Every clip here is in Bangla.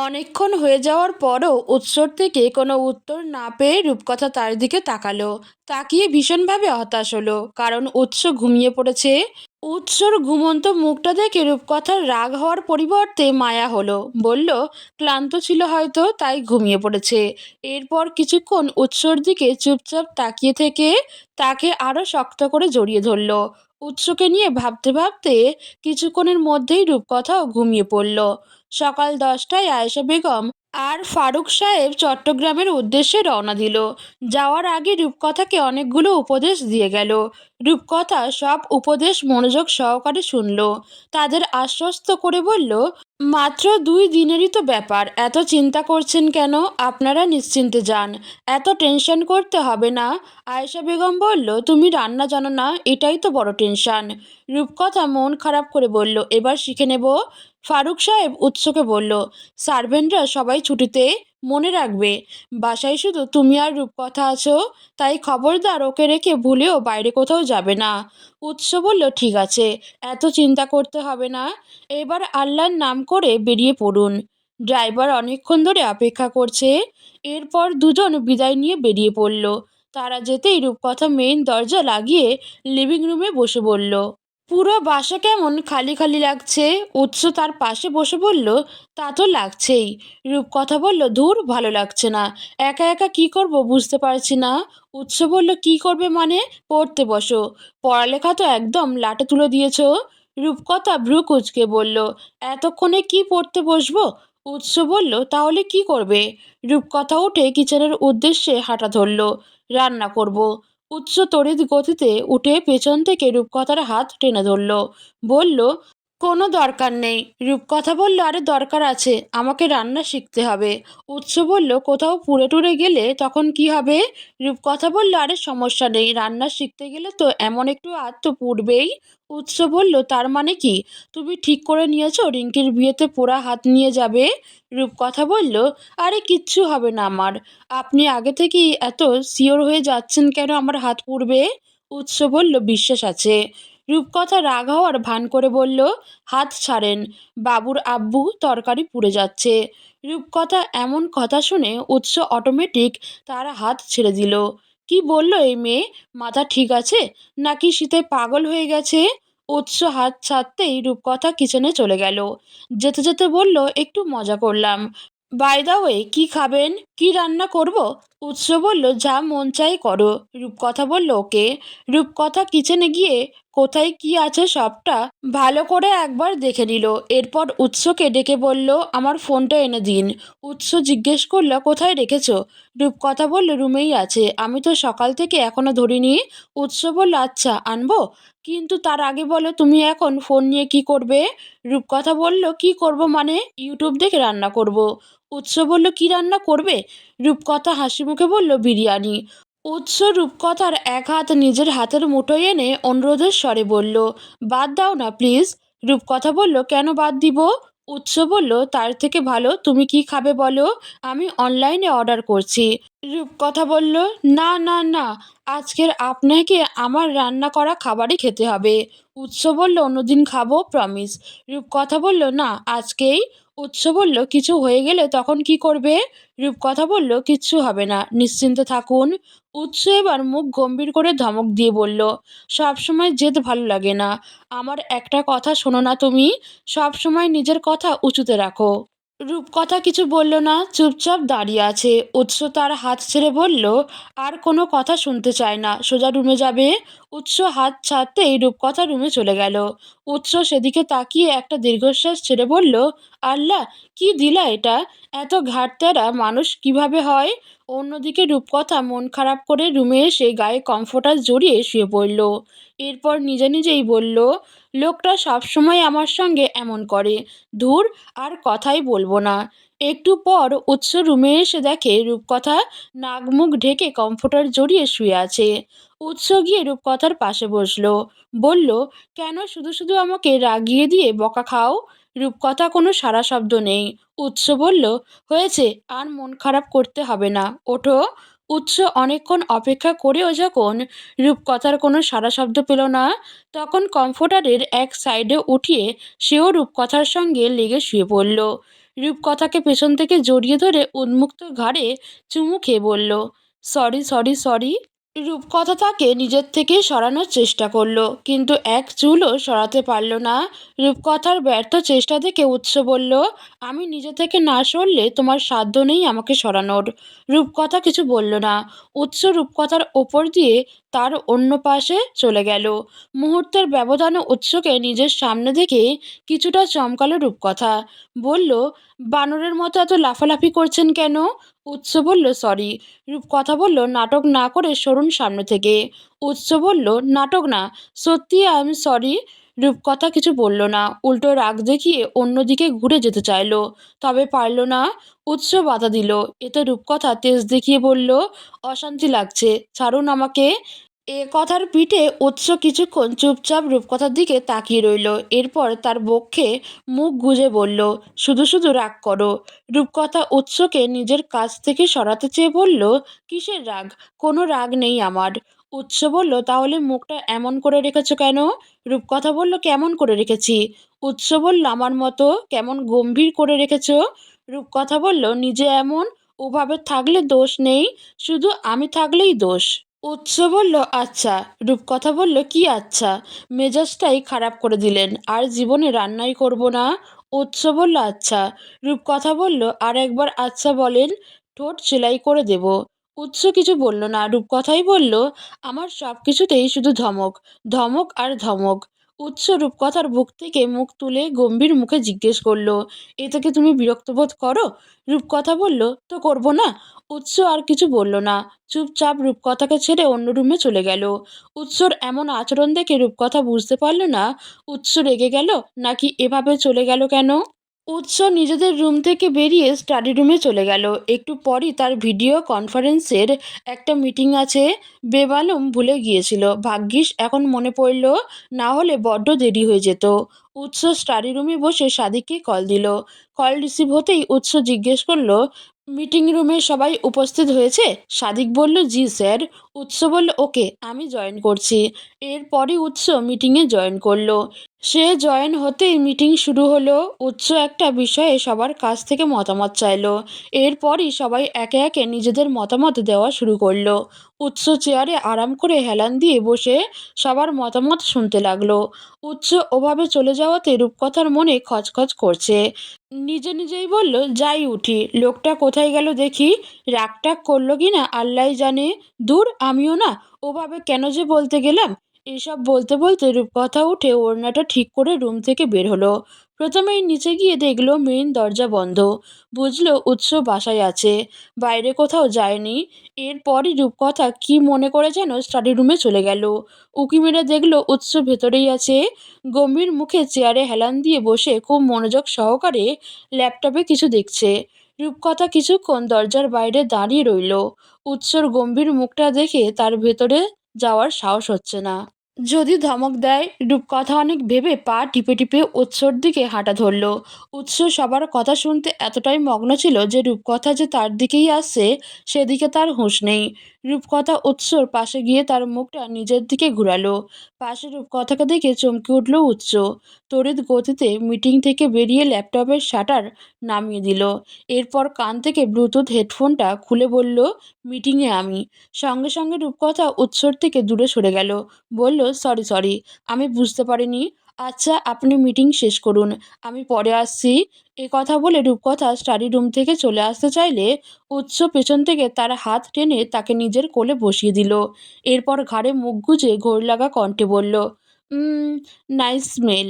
অনেকক্ষণ হয়ে যাওয়ার পরও উৎসর থেকে কোনো উত্তর না পেয়ে রূপকথা তার দিকে তাকালো। তাকিয়ে ভীষণভাবে হতাশ হলো, কারণ উৎস ঘুমিয়ে পড়েছে। উৎসর ঘুমন্ত মুখটা দেখে রূপকথার রাগ হওয়ার পরিবর্তে মায়া হলো। বলল, ক্লান্ত ছিল হয়তো, তাই ঘুমিয়ে পড়েছে। এরপর কিছুক্ষণ উৎসর দিকে চুপচাপ তাকিয়ে থেকে তাকে আরো শক্ত করে জড়িয়ে ধরল। উৎসকে নিয়ে ভাবতে ভাবতে কিছুক্ষণের মধ্যেই রূপকথাও ঘুমিয়ে পড়ল। সকাল 10টায় আয়েশা বেগম আর ফারুক সাহেব চট্টগ্রামের উদ্দেশ্যে রওনা দিল। যাওয়ার আগে রূপকথাকে অনেকগুলো উপদেশ দিয়ে গেল। রূপকথা সব উপদেশ মনোযোগ সহকারে শুনল। তাদের আশ্বস্ত করে বলল, মাত্র 2 দিনেরই তো ব্যাপার, এত চিন্তা করছেন কেন? আপনারা নিশ্চিন্তে যান, এত টেনশন করতে হবে না। আয়েশা বেগম বলল, তুমি রান্না জানো না, এটাই তো বড় টেনশন। রূপকথা মন খারাপ করে বলল, এবার শিখে নেব। ফারুক সাহেব উৎসকে বলল, সার্ভেন্টরা সবাই ছুটিতে, মনে রাখবে বাসায় শুধু তুমি আর রূপকথা আছো, তাই খবরদার ওকে রেখে ভুলেও বাইরে কোথাও যাবে না। উৎস বলল, ঠিক আছে, এত চিন্তা করতে হবে না। এবার আল্লাহর নাম করে বেরিয়ে পড়ুন। ড্রাইভার অনেকক্ষণ ধরে অপেক্ষা করছে। এরপর দুজন বিদায় নিয়ে বেরিয়ে পড়ল। তারা যেতেই রূপকথা মেইন দরজা লাগিয়ে লিভিং রুমে বসে বলল, পুরো বাসা কেমন খালি খালি লাগছে। উৎস তার পাশে বসে বলল, তা তো লাগছেই। রূপকথা বলল, ধুর, ভালো লাগছে না, একা একা কি করব বুঝতে পারছি না। উৎস বলল, কি করবে মানে? পড়তে বসো, পড়ালেখা তো একদম লাটে তুলে দিয়েছো। রূপকথা ভ্রু কুঁচকে বলল, এতক্ষণে কি পড়তে বসবো? উৎস বলল, তাহলে কি করবে? রূপকথা উঠে কিচেনের উদ্দেশ্যে হাঁটা ধরল। রান্না করব। উৎস তড়িৎ গতিতে উঠে পেছন থেকে রূপকথার হাত টেনে ধরল। বলল, কোনো দরকার নেই। রূপকথা বলল, আরে দরকার আছে, আমাকে রান্না শিখতে হবে। উৎস বলল, কোথাও পুড়ে টুড়ে গেলে তখন কি হবে? রূপকথা বলল, আরে সমস্যা নেই, রান্না শিখতে গেলে তো এমন একটু হাত তো পুড়বেই। উৎস বলল, তার মানে কি? তুমি ঠিক করে নিয়েছো রিঙ্কির বিয়েতে পোড়া হাত নিয়ে যাবে? রূপকথা বলল, আরে কিচ্ছু হবে না আমার। আপনি আগে থেকেই এত শিওর হয়ে যাচ্ছেন কেন আমার হাত পুড়বে? উৎস বলল, বিশ্বাস আছে। রূপকথা রাগ হওয়ার ভান করে বলল, হাত ছাড়েন, বাবুর আব্বু তরকারি পুড়ে যাচ্ছে। রূপকথা এমন কথা শুনে উৎস অটোমেটিক তার হাত ছেড়ে দিল। কি বলল এই মেয়ে? মাথা ঠিক আছে নাকি শীতে পাগল হয়ে গেছে? উৎস হাত ছাড়তেই রূপকথা কিচেনে চলে গেল। যেতে যেতে বলল, একটু মজা করলাম। বাই দা ওয়ে, কি খাবেন? কি রান্না করব? উৎস বলল, যা মন চাই করো। রূপকথা বলল, ওকে। রূপকথা কিচেনে গিয়ে কোথায় কি আছে সবটা ভালো করে একবার দেখে নিল। এরপর উৎসকে ডেকে বলল, আমার ফোনটা এনে দিন। উৎস জিজ্ঞেস করলো, কোথায় রেখেছো? রূপকথা বলল, রুমেই আছে, আমি তো সকাল থেকে এখনো ধরিনি। উৎস বলল, আচ্ছা, আনবো? কিন্তু তার আগে বলো, তুমি এখন ফোন নিয়ে কি করবে? রূপকথা বলল, কি করব মানে, ইউটিউব দেখে রান্না করব। উৎস বলল, কি রান্না করবে? রূপকথা হাসি মুখে বলল, বিরিয়ানি। উৎস রূপকথার এক হাত নিজের হাতের মুঠোয় এনে অনুরোধের স্বরে বলল, বাদ দাও না প্লিজ। রূপকথা বলল, কেন বাদ দিব? উৎস বলল, তার থেকে ভালো তুমি কি খাবে বলো, আমি অনলাইনে অর্ডার করছি। রূপকথা বলল, না না না, আজকের আপনাকে আমার রান্না করা খাবারই খেতে হবে। উৎস বলল, অন্যদিন খাবো, প্রমিস। রূপকথা বলল, না, আজকেই। উৎস বলল, কিছু হয়ে গেলে তখন কি করবে? রূপকথা বলল, কিচ্ছু হবে না, নিশ্চিন্তে থাকুন। উৎস এবার মুখ গম্ভীর করে ধমক দিয়ে বলল, সবসময় জেদ ভালো লাগে না। আমার একটা কথা শোনো না তুমি, সব সময় নিজের কথা উঁচুতে রাখো। রূপকথা কিছু বলল না, চুপচাপ দাঁড়িয়ে আছে। উৎস তার হাত ছেড়ে বলল, আর কোনো কথা শুনতে চায় না, সোজা রুমে যাবে। উৎস হাত ছাড়তেই রূপকথা রুমে চলে গেল। উৎস সেদিকে তাকিয়ে একটা দীর্ঘশ্বাস ছেড়ে বলল, আল্লাহ, কি দিলা এটা? এত ঘাটতেরা মানুষ কিভাবে হয়? অন্যদিকে রূপকথা মন খারাপ করে রুমে এসে গায়ে কমফোর্টার জড়িয়ে শুয়ে পড়ল। এরপর নিজে নিজেই বলল, লোকটা সবসময় আমার সঙ্গে এমন করে, ধুর, আর কথাই বলবো না। একটু পর উৎস রুমে এসে দেখে রূপকথা নাক মুখ ঢেকে কমফোর্টার জড়িয়ে শুয়ে আছে। উৎস গিয়ে রূপকথার পাশে বসলো। বলল, কেন শুধু শুধু আমাকে রাগিয়ে দিয়ে বকা খাও? রূপকথা কোনো সাড়া শব্দ নেই। উৎস বলল, হয়েছে, আর মন খারাপ করতে হবে না, ওঠো। উৎস অনেকক্ষণ অপেক্ষা করেও যখন রূপকথার কোনো সাড়া শব্দ পেল না, তখন কমফোর্টারের এক সাইডে উঠিয়ে সেও রূপকথার সঙ্গে লেগে শুয়ে পড়ল। রূপকথাকে পেছন থেকে জড়িয়ে ধরে উন্মুক্ত ঘাড়ে চুমু খেয়ে বলল, সরি সরি সরি। রূপকথা তাকে নিজের থেকে সরানোর চেষ্টা করলো, কিন্তু এক চুলও সরাতে পারল না। রূপকথার ব্যর্থ চেষ্টা দেখে উৎস বলল, আমি নিজে থেকে না সরলে তোমার সাধ্য নেই আমাকে সরানোর। রূপকথা কিছু বলল না। উৎস রূপকথার ওপর দিয়ে তার অন্য পাশে চলে গেল। মুহূর্তের ব্যবধানে উৎসকে নিজের সামনে দেখে কিছুটা চমকালো রূপকথা। বলল, বানরের মতো এত লাফালাফি করছেন কেন? উৎস বলল, সরি। রূপকথা বলল, নাটক না করে সরুন সামনে থেকে। উৎস বলল, নাটক না, সত্যি আই এম সরি। রূপকথা কিছু বলল না, উল্টো রাগ দেখিয়ে অন্যদিকে ঘুরে যেতে চাইল, তবে পারল না। উৎস বাধা দিল। এতে রূপকথা তেজ দেখিয়ে বলল, অশান্তি লাগছে, ছাড়ুন আমাকে। এ কথার পিঠে উৎস কিছুক্ষণ চুপচাপ রূপকথার দিকে তাকিয়ে রইল। এরপর তার বক্ষে মুখ গুজে বলল, শুধু শুধু রাগ করো। রূপকথা উৎসকে নিজের কাছ থেকে সরাতে চেয়ে বলল, কিসের রাগ? কোনো রাগ নেই আমার। উৎস বলল, তাহলে মুখটা এমন করে রেখেছো কেন? রূপকথা বলল, কেমন করে রেখেছি? উৎস বলল, আমার মতো কেমন গম্ভীর করে রেখেছো? রূপকথা বলল, নিজে এমন ওভাবে থাকলে দোষ নেই, শুধু আমি থাকলেই দোষ। উৎস বলল, আচ্ছা। রূপকথা বলল, কি আচ্ছা? মেজাজটাই খারাপ করে দিলেন, আর জীবনে রান্নাই করব না। উৎস বলল, আচ্ছা। রূপকথা বলল, আর একবার আচ্ছা বলেন, ঠোঁট সেলাই করে দেব। উৎস কিছু বলল না। রূপকথাই বলল, আমার সব কিছুতেই শুধু ধমক, ধমক আর ধমক। উৎস রূপকথার বুক থেকে মুখ তুলে গম্ভীর মুখে জিজ্ঞেস করলো, এ থেকে তুমি বিরক্ত বোধ করো? রূপকথা বলল, তো করব না। উৎস আর কিছু বলল না, চুপচাপ রূপকথাকে ছেড়ে অন্য রুমে চলে গেল। উৎসর এমন আচরণ দেখে রূপকথা বুঝতে পারল না উৎস রেগে গেল নাকি এভাবে চলে গেল কেন। উৎস নিজেদের রুম থেকে বেরিয়ে স্টাডি রুমে চলে গেল। একটু পরই তার ভিডিও কনফারেন্সের একটা মিটিং আছে, বেমালুম ভুলে গিয়েছিল। ভাগ্যিস এখন মনে পড়ল, না হলে বড্ড দেরি হয়ে যেত। উৎস স্টাডি রুমে বসে সাদিককে কল দিল। কল রিসিভ হতেই উৎস জিজ্ঞেস করলো, মিটিং রুমে সবাই উপস্থিত হয়েছে? সাদিক বলল, জি স্যার। উৎস বলল, ওকে, আমি জয়েন করছি। এরপরই উৎস মিটিংয়ে জয়েন করলো। সে জয়েন হতেই মিটিং শুরু হলো। উৎস একটা বিষয়ে সবার কাছ থেকে মতামত চাইলো। এরপরই সবাই একে একে নিজেদের মতামত দেওয়া শুরু করলো। উৎস চেয়ারে আরাম করে হেলান দিয়ে বসে সবার মতামত শুনতে লাগলো। উৎস ওভাবে চলে যাওয়াতে রূপকথার মনে খচখচ করছে। নিজে নিজেই বলল, যাই উঠি, লোকটা কোথায় গেল দেখি। রাগটাগ করলো কি না আল্লাহই জানে। দূর, আমিও না, ওভাবে কেন যে বলতে গেলাম। এসব বলতে বলতে রূপকথা উঠে ওড়নাটা ঠিক করে রুম থেকে বের হলো। প্রথমেই নিচে গিয়ে দেখলো মেইন দরজা বন্ধ। বুঝলো উৎস বাসায় আছে, বাইরে কোথাও যায়নি। এরপরই রূপকথা কি মনে করে যেন স্টাডি রুমে চলে গেল। উঁকি মেরে দেখলো উৎস ভেতরেই আছে। গম্ভীর মুখে চেয়ারে হেলান দিয়ে বসে খুব মনোযোগ সহকারে ল্যাপটপে কিছু দেখছে। রূপকথা কিছুক্ষণ দরজার বাইরে দাঁড়িয়ে রইল। উৎসর গম্ভীর মুখটা দেখে তার ভেতরে যাওয়ার সাহস হচ্ছে না। যদি ধমক দেয়। রূপকথা অনেক ভেবে পা টিপে টিপে উৎসর দিকে হাঁটা ধরল। উৎস সবার কথা শুনতে এতটাই মগ্ন ছিল যে রূপকথা যে তার দিকেই আসছে সেদিকে তার হুঁশ নেই। রূপকথা উৎসর পাশে গিয়ে তার মুখটা নিজের দিকে ঘুরালো। পাশে রূপকথাকে দেখে চমকে উঠল উৎস। তড়িৎ গতিতে মিটিং থেকে বেরিয়ে ল্যাপটপের শাটার নামিয়ে দিল। এরপর কান থেকে ব্লুটুথ হেডফোনটা খুলে বলল, মিটিংয়ে আমি। সঙ্গে সঙ্গে রূপকথা উৎসর থেকে দূরে সরে গেল। বলল, সরি সরি, আমি বুঝতে পারিনি। আচ্ছা, আপনি মিটিং শেষ করুন, আমি পরে আসছি। এ কথা বলে রূপকথা স্টাডি রুম থেকে চলে আসতে চাইলে উৎস পেছন থেকে তার হাত টেনে তাকে নিজের কোলে বসিয়ে দিল। এরপর ঘাড়ে মুখ গুজে ঘোর লাগা কণ্ঠে বলল, উম নাইস স্মেল।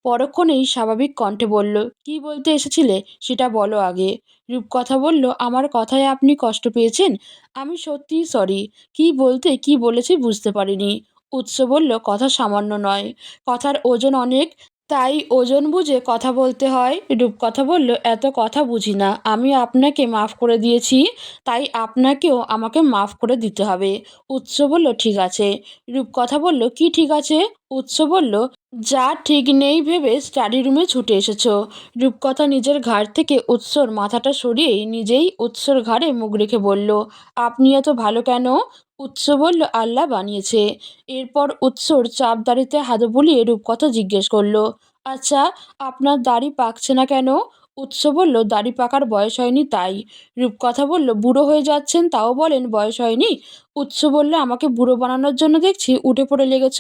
পরক্ষণেই স্বাভাবিক কণ্ঠে বলল, কি বলতে এসেছিলে সেটা বলো আগে। রূপকথা বলল, আমার কথায় আপনি কষ্ট পেয়েছেন? আমি সত্যিই সরি। কি বলতে কি বলেছি বুঝতে পারিনি। উৎস বলল, কথা সামান্য নয়, কথার ওজন অনেক, তাই ওজন বুঝে কথা বলতে হয়। রূপকথা বলল, এত কথা বুঝি না, আমি আপনাকে মাফ করে দিয়েছি, তাই আপনাকেও আমাকে মাফ করে দিতে হবে। উৎস বলল, ঠিক আছে। রূপকথা বলল, কি ঠিক আছে? উৎস বলল, যা ঠিক নেই ভেবে স্টাডি রুমে ছুটে এসেছ। রূপকথা নিজের ঘাড় থেকে উৎসর মাথাটা সরিয়ে নিজেই উৎসর ঘাড়ে মুখ রেখে বলল, আপনি এত ভালো কেন? উৎস বলল, আল্লাহ বানিয়েছে। এরপর উৎসর চাপ দাড়িতে হাত বুলিয়ে রূপকথা জিজ্ঞেস করলো, আচ্ছা, আপনার দাড়ি পাকছে না কেন? উৎস বলল, দাড়ি পাকার বয়স হয়নি তাই। রূপকথা বলল, বুড়ো হয়ে যাচ্ছেন তাও বলেন বয়স হয়নি। উৎস বলল, আমাকে বুড়ো বানানোর জন্য দেখছি উঠে পড়ে লেগেছ।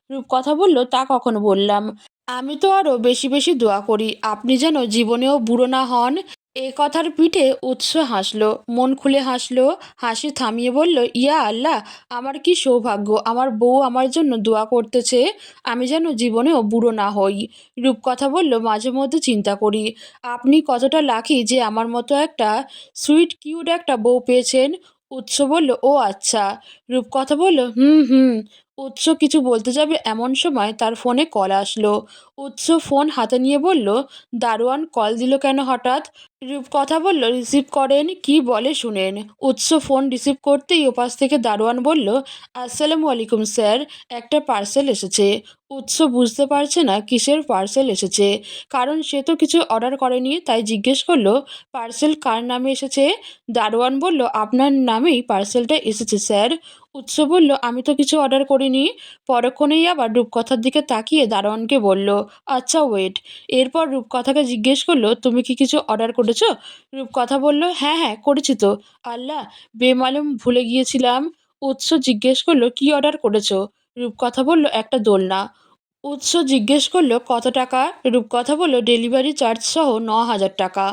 রূপকথা বলল, তা কখনো বললাম? আমি তো আরো বেশি বেশি দোয়া করি আপনি যেন জীবনেও বুড়ো না হন। এ কথার পিঠে উৎস হাসলো, মন খুলে হাসলো। হাসি থামিয়ে বলল, ইয়া আল্লাহ, আমার কি সৌভাগ্য, আমার বউ আমার জন্য দোয়া করতেছে আমি যেন জীবনেও বুড়ো না হই। রূপকথা বলল, মাঝে মধ্যে চিন্তা করি আপনি কতটা লাকি যে আমার মতো একটা সুইট কিউট একটা বউ পেয়েছেন। উৎস বলল, ও আচ্ছা। রূপকথা বলল, হুম হুম। উৎস কিছু বলতে যাবে এমন সময় তার ফোনে কল আসলো। উৎস ফোন হাতে নিয়ে বলল, দারোয়ান কল দিল কেন হঠাৎ? রূপকথা বলল, রিসিভ করেন, কি বলে শুনেন। উৎস ফোন রিসিভ করতেই ওপাশ থেকে দারোয়ান বলল, আসসালামু আলাইকুম স্যার, একটা পার্সেল এসেছে। উৎস বুঝতে পারছে না কিসের পার্সেল এসেছে, কারণ সে তো কিছু অর্ডার করেনি, তাই জিজ্ঞেস করলো, পার্সেল কার নামে এসেছে? দারোয়ান বলল, আপনার নামেই পার্সেলটা এসেছে স্যার। উৎস বলল, আমি তো কিছু অর্ডার করিনি। পরক্ষণেই আবার রূপকথার দিকে তাকিয়ে দারোয়ানকে বলল, আচ্ছা ওয়েট। এরপর রূপকথাকে জিজ্ঞেস করলো, তুমি কি কিছু অর্ডার করেছো? রূপকথা বলল, হ্যাঁ হ্যাঁ করেছি তো। আল্লাহ, বেমালুম ভুলে গিয়েছিলাম। উৎস জিজ্ঞেস করলো, কি অর্ডার করেছো? রূপকথা বলল, একটা দোলনা। উৎস জিজ্ঞেস করলো, কত টাকা? রূপকথা বলল, ডেলিভারি চার্জ সহ ৯,০০০ টাকা।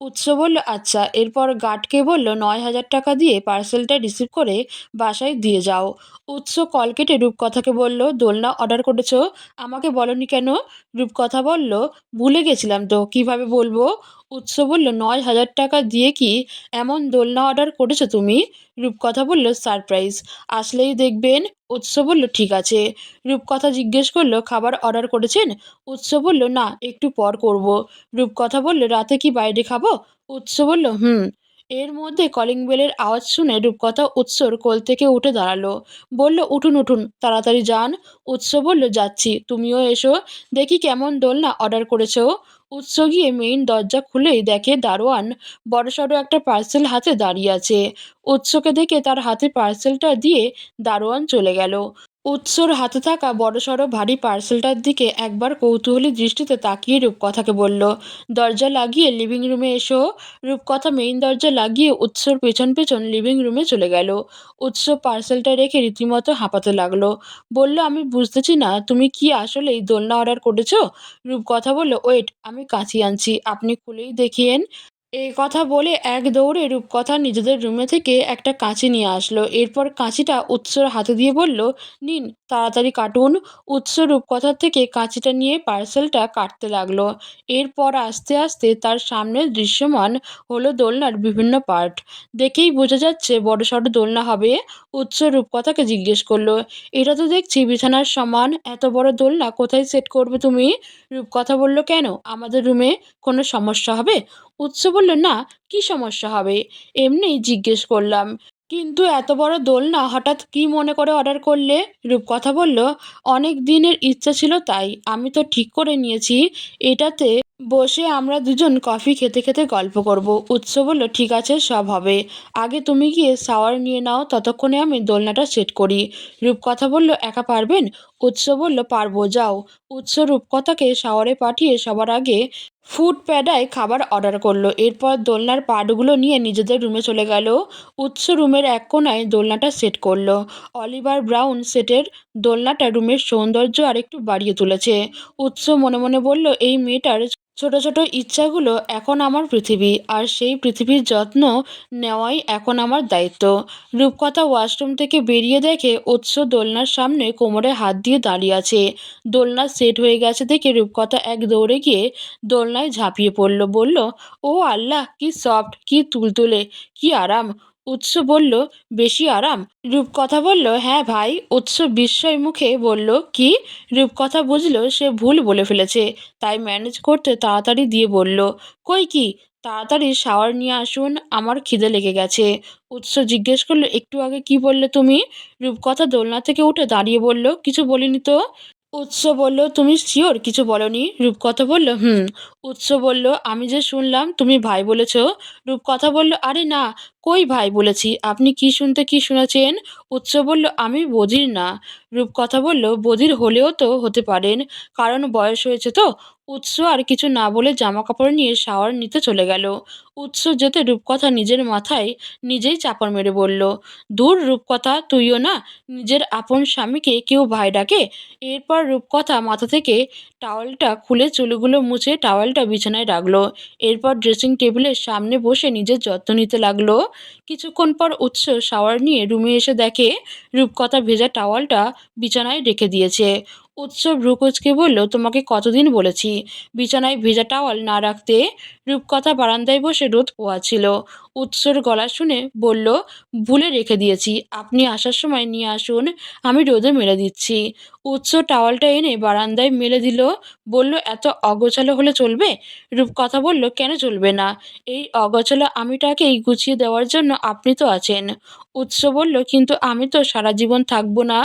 উৎস বলল, আচ্ছা। এরপর গার্ডকে বলল, ৯,০০০ টাকা দিয়ে পার্সেলটা রিসিভ করে বাসায় দিয়ে যাও। উৎস কল কেটে রূপকথাকে বলল, দোলনা অর্ডার করেছো, আমাকে বলনি কেন? রূপকথা বলল, ভুলে গেছিলাম তো, কিভাবে বলবো? উৎস বলল, ৯,০০০ টাকা দিয়ে কি এমন দোলনা অর্ডার করেছো তুমি? রূপকথা বলল, সারপ্রাইজ, আসলেই দেখবেন। উৎস বলল, ঠিক আছে। রূপকথা জিজ্ঞেস করলো, খাবার অর্ডার করেছেন? উৎস বলল, না, একটু পর করব। রূপকথা বলল, রাতে কি বাইরে খাবো? উৎস বলল, হুম। এর মধ্যে কলিং বেলের আওয়াজ শুনে রূপকথা উৎসর কোল থেকে উঠে দাঁড়ালো। বলল, উঠুন উঠুন, তাড়াতাড়ি যান। উৎস বলল, যাচ্ছি, তুমিও এসো, দেখি কেমন দোলনা অর্ডার করেছো। উৎস গিয়ে মেইন দরজা খুলেই দেখে দারোয়ান বড়সড় একটা পার্সেল হাতে দাঁড়িয়ে আছে। উৎসকে দেখে তার হাতে পার্সেলটা দিয়ে দারোয়ান চলে গেল। উৎসর হাতে থাকা বড়সড় ভারী পার্সেলটার দিকে একবার কৌতূহলী দৃষ্টিতে তাকিয়ে রূপকথাকে বলল, দরজা লাগিয়ে লিভিং রুমে এসো। রূপকথা মেইন দরজা লাগিয়ে উৎসর পেছন পেছন লিভিং রুমে চলে গেল। উৎস পার্সেলটা রেখে রীতিমতো হাঁপাতে লাগলো। বলল, আমি বুঝতেছি না, তুমি কি আসলেই দোলনা অর্ডার করেছো? রূপকথা বলল, ওয়েট, আমি কাঁচি আনছি, আপনি খুলেই দেখিয়েন। এই কথা বলে এক দৌড়ে রূপকথা নিজেদের রুমে থেকে একটা কাঁচি নিয়ে আসলো। এরপর কাঁচিটা উৎসর হাতে দিয়ে বলল, নিন, তাড়াতাড়ি কাটুন। উৎস রূপকথার থেকে কাঁচিটা নিয়ে পার্সেলটা কাটতে লাগলো। এরপর আস্তে আস্তে তার সামনে দৃশ্যমান হলো দোলনার বিভিন্ন পার্ট। দেখেই বোঝা যাচ্ছে বড়সড় দোলনা হবে। উৎস রূপকথাকে জিজ্ঞেস করলো, এটা তো দেখছি বিছানার সমান, এত বড় দোলনা কোথায় সেট করবে তুমি? রূপকথা বলল, কেন, আমাদের রুমে কোনো সমস্যা হবে? উৎস বলল, না, কি সমস্যা হবে, এমনিই জিজ্ঞেস করলাম। কিন্তু এত বড় দোলনা হঠাৎ কি মনে করে অর্ডার করলে? রূপকথা বলল, অনেক দিনের ইচ্ছা ছিল তাই। আমি তো ঠিক করে নিয়েছি এটাতে বসে আমরা দুজন কফি খেতে খেতে গল্প করব। উৎস বলল, ঠিক আছে, সব হবে। আগে তুমি গিয়ে শাওয়ার নিয়ে নাও, ততক্ষণে আমি দোলনাটা সেট করি। রূপকথা বলল, একা পারবেন? উৎস বলল, পারবো, যাও। উৎস রূপকথাকে শাওয়ারে পাঠিয়ে সবার আগে ফুড প্যাডায় খাবার অর্ডার করলো। এরপর দোলনার পার্টগুলো নিয়ে নিজেদের রুমে চলে গেল। উৎস রুমের এক কোণায় দোলনাটা সেট করলো। অলিভার ব্রাউন সেটের দোলনাটা রুমের সৌন্দর্য আরেকটু বাড়িয়ে তুলেছে। উৎস মনে মনে বলল, এই মেয়েটার ছোট ছোট ইচ্ছাগুলো এখন আমার পৃথিবী, আর সেই পৃথিবীর যত্ন নেওয়াই এখন আমার দায়িত্ব। রূপকথা ওয়াশরুম থেকে বেরিয়ে দেখে উৎস দোলনার সামনে কোমরে হাত দিয়ে দাঁড়িয়ে আছে। দোলনা সেট হয়ে গেছে দেখে রূপকথা এক দৌড়ে গিয়ে দোলনায় ঝাঁপিয়ে পড়ল। বলল, ও আল্লাহ, কি সফট, কি তুলতুলে, কি আরাম। উৎস বলল, বেশি আরাম? রূপকথা বলল, হ্যাঁ ভাই। উৎস বিস্ময় মুখে বলল, কি? রূপকথা বুঝল সে ভুল বলে ফেলেছে, তাই ম্যানেজ করতে তাড়াতাড়ি দিয়ে বলল, কই কি, তাড়াতাড়ি শাওয়ার নিয়ে আসুন, আমার খিদে লেগে গেছে। উৎস জিজ্ঞেস করলো, একটু আগে কি বললে তুমি? রূপকথা দোলনা থেকে উঠে দাঁড়িয়ে বলল, কিছু বলিনি তো। উৎস বলল, তুমি শিওর কিছু বলনি? রূপকথা বলল, হুম। উৎস বলল, আমি যে শুনলাম তুমি ভাই বলেছ। রূপকথা বলল, আরে না, কই ভাই বলেছি, আপনি কি শুনতে কি শুনেছেন? উৎস বলল, আমি বধির না। রূপকথা বলল, বধির হলেও তো হতে পারেন, কারণ বয়স হয়েছে তো। উৎস আর কিছু না বলে জামা কাপড় নিয়ে শাওয়ার নিতে চলে গেল। উৎস যেতে রূপকথা নিজের মাথায় নিজেই চাপড় মেরে বলল, দূর রূপকথা, তুইও না, নিজের আপন স্বামীকে কেউ ভাই ডাকে? এরপর রূপকথা মাথা থেকে টাওয়ালটা খুলে চুলগুলো মুছে টাওয়ালটা বিছানায় রাখলো। এরপর ড্রেসিং টেবিলের সামনে বসে নিজের যত্ন নিতে লাগলো। কিছুক্ষণ পর উৎস শাওয়ার নিয়ে রুমে এসে দেখে রূপকথা ভেজা টাওয়ালটা বিছানায় রেখে দিয়েছে। উৎস ভ্রু কুঁচকে বলল, তোমাকে কতদিন বলেছি বিছানায় ভেজা টাওয়াল না রাখতে? রূপকথা বারান্দায় বসে রোদ পোহাচ্ছিল। উৎসর গলা শুনে বলল, ভুলে রেখে দিয়েছি, আপনি আসার সময় নিয়ে আসুন, আমি রোদে মেলে দিচ্ছি। উৎস টাওয়ালটা এনে বারান্দায় মেলে দিল। বলল, এত অগোছালো হলে চলবে? রূপকথা বলল, কেন চলবে না? এই অগোছালো আমিটাকেই গুছিয়ে দেওয়ার জন্য আপনি তো আছেন। উৎস বলল, কিন্তু আমি তো সারা জীবন থাকবো না।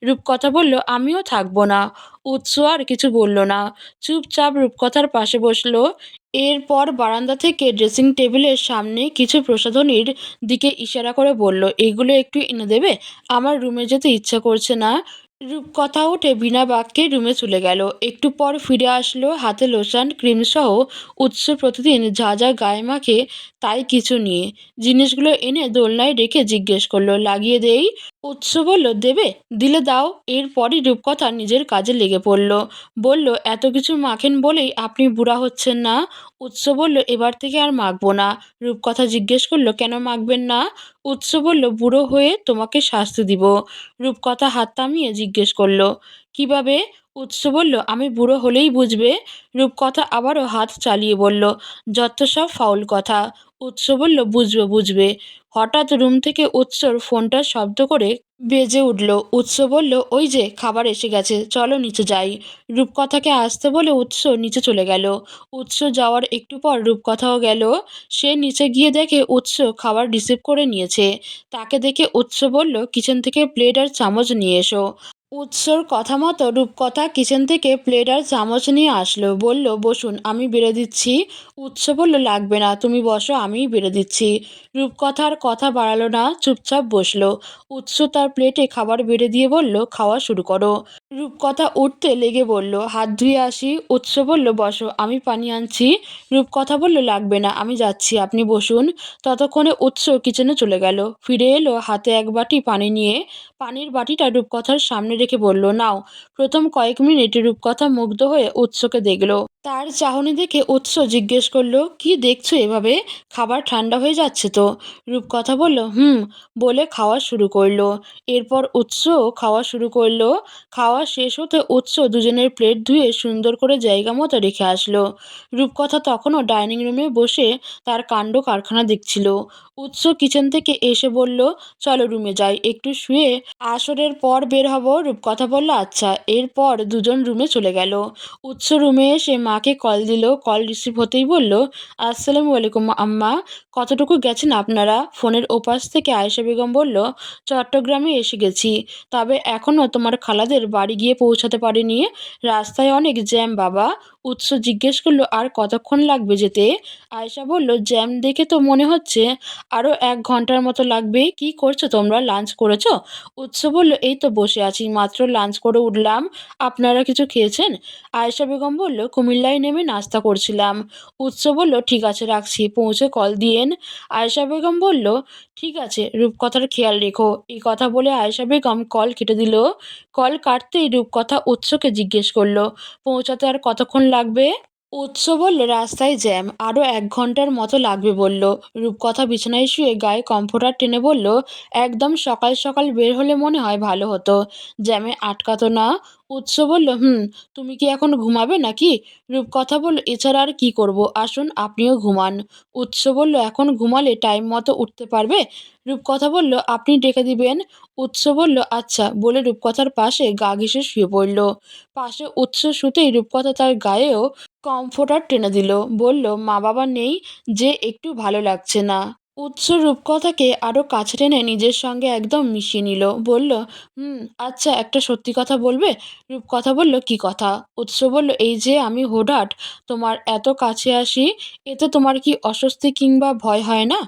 রূপকথা বলল, আমিও থাকবো না। উৎস আর কিছু বলল না, চুপচাপ রূপকথার পাশে বসলো। এরপর বারান্দা থেকে ড্রেসিং টেবিলের সামনে কিছু প্রসাধনীর দিকে ইশারা করে বলল, এগুলো একটু এনে দেবে, আমার রুমে যেতে ইচ্ছা করছে না। রূপকথা উঠে বিনা বাক্যে রুমে চলে গেল। একটু পর ফিরে আসলো হাতে লোশন ক্রিম সহ উৎস প্রতিদিন যা যা গায়ে মাখে তাই কিছু নিয়ে। জিনিসগুলো এনে দোলনায় রেখে জিজ্ঞেস করলো, লাগিয়ে দেই? উৎস বলল, দেবে? দিলে দাও। এরপরই রূপকথা নিজের কাজে লেগে পড়ল। বলল, এত কিছু মাখেন বলেই আপনি বুড়া হচ্ছেন না? উৎস বলল, এবার থেকে আর মাখবো না। রূপকথা জিজ্ঞেস করলো, কেন মাখবেন না? উৎস বলল, বুড়ো হয়ে তোমাকে শাস্তি দিব। রূপকথা হাত থামিয়ে জিজ্ঞেস করলো, কিভাবে? উৎস বলল, আমি বুড়ো হলেই বুঝবে। রূপকথা আবারও হাত চালিয়ে বলল, যত সব ফাউল কথা। উৎস বলল, বুঝবে বুঝবে। হঠাৎ রুম থেকে উৎসর ফোনটা শব্দ করে বেজে উঠল। উৎস বলল, ওই যে খাবার এসে গেছে, চলো নিচে যাই। রূপকথাকে আসতে বলে উৎস নিচে চলে গেল। উৎস যাওয়ার একটু পর রূপকথাও গেল। সে নিচে গিয়ে দেখে উৎস খাবার রিসিভ করে নিয়েছে। তাকে দেখে উৎস বলল, কিচেন থেকে প্লেট আর চামচ নিয়ে এসো। উৎসর কথা মতো রূপকথা কিচেন থেকে প্লেট আর চামচ নিয়ে আসলো। বলল, বসুন, আমি বেড়ে দিচ্ছি। উৎস বলল, লাগবে না, তুমি বসো, আমিই বেড়ে দিচ্ছি। রূপকথার কথা বাড়ালো না, চুপচাপ বসলো। উৎস তার প্লেটে খাবার বেড়ে দিয়ে বলল, খাওয়া শুরু করো। রূপকথা উঠতে লেগে বলল, হাত ধুয়ে আসি। উৎস বলল, বসো, আমি পানি আনছি। রূপকথা বলল, লাগবে না, আমি যাচ্ছি, আপনি বসুন। ততক্ষণে উৎস কিচেনে চলে গেল। ফিরে এলো হাতে এক বাটি পানি নিয়ে। পানির বাটিটা রূপকথার সামনে রেখে বলল, নাও। প্রথম কয়েক মিনিট রূপকথা মুগ্ধ হয়ে উৎসকে দেখল। তার চাহনি দেখে উৎস জিজ্ঞেস করলো, কি দেখছো এভাবে? খাবার ঠান্ডা হয়ে যাচ্ছে তো। রূপকথা বলল, হুম, বলে খাওয়া শুরু করলো। এরপর উৎস খাওয়া শুরু করলো। খাওয়া শেষ হতে উৎস দুজনের প্লেট ধুয়ে সুন্দর করে জায়গা মতো রেখে আসলো। রূপকথা তখনও ডাইনিং রুমে বসে তার কাণ্ড কারখানা দেখছিল। উৎস কিচেন থেকে এসে বলল, চলো রুমে যাই, একটু শুয়ে আসরের পর বের হব। রূপকথা বলল, আচ্ছা। এরপর দুজন রুমে চলে গেল। উৎস রুমে এসে মাকে কল দিল। কল রিসিভ হতেই বলল, আসসালামু আলাইকুম আম্মা, কতটুকু গেছেন আপনারা? ফোনের ওপাশ থেকে আয়েশা বেগম বলল, চট্টগ্রামে এসে গেছি, তবে এখনও তোমার খালাদের বাড়ি গিয়ে পৌঁছাতে পারিনি, রাস্তায় অনেক জ্যাম বাবা। উৎস জিজ্ঞেস করলো, আর কতক্ষণ লাগবে যেতে? আয়েশা বলল, জ্যাম দেখে তো মনে হচ্ছে আরও 1 ঘন্টার মতো লাগবে। কি করছো তোমরা, লাঞ্চ করেছো? উৎস বলল, এই তো বসে আছি, মাত্র লাঞ্চ করে উঠলাম। আপনারা কিছু খেয়েছেন? আয়েশা বেগম বলল, কুমিল্লায় নেমে নাস্তা করছিলাম। উৎস বলল, ঠিক আছে, রাখছি, পৌঁছে কল দিয়েন। আয়েশা বেগম বলল, ঠিক আছে, রূপকথার খেয়াল রেখো। এই কথা বলে আয়েশা বেগম কল কেটে দিল। কল কাটতেই রূপকথা উৎসকে জিজ্ঞেস করলো, পৌঁছাতে আর কতক্ষণ লাগবে? উৎস বলল, রাস্তায় জ্যাম, আরও 1 ঘন্টার মতো লাগবে বলল। রূপকথা বিছানায় শুয়ে গায়ে কমফোর্টার টেনে বলল, একদম সকাল সকাল বের হলে মনে হয় ভালো হতো, জ্যামে আটকাতো না। উৎস বলল, হুম, তুমি কি এখন ঘুমাবে নাকি? রূপকথা বলল, এছাড়া আর কি করব, আসুন আপনিও ঘুমান। উৎস বলল, এখন ঘুমালে টাইম মতো উঠতে পারবে? রূপকথা বলল, আপনি ডেকে দিবেন। উৎস বলল, আচ্ছা, বলে রূপকথার পাশে গা ঘেঁষে শুয়ে পড়ল। পাশে উৎস শুতেই রূপকথা তার গায়েও কমফোর্টার টেনে দিল। বলল, মা বাবা নেই যে, একটু ভালো লাগছে না। উৎস রূপকথাকে আরও কাছে টেনে নিজের সঙ্গে একদম মিশিয়ে নিল। বলল, আচ্ছা, একটা সত্যি কথা বলবে? রূপকথা বলল, কি কথা? উৎস বলল, এই যে আমি হুটহাট তোমার এত কাছে আসি, এতে তোমার কি অস্বস্তি কিংবা ভয় হয় না?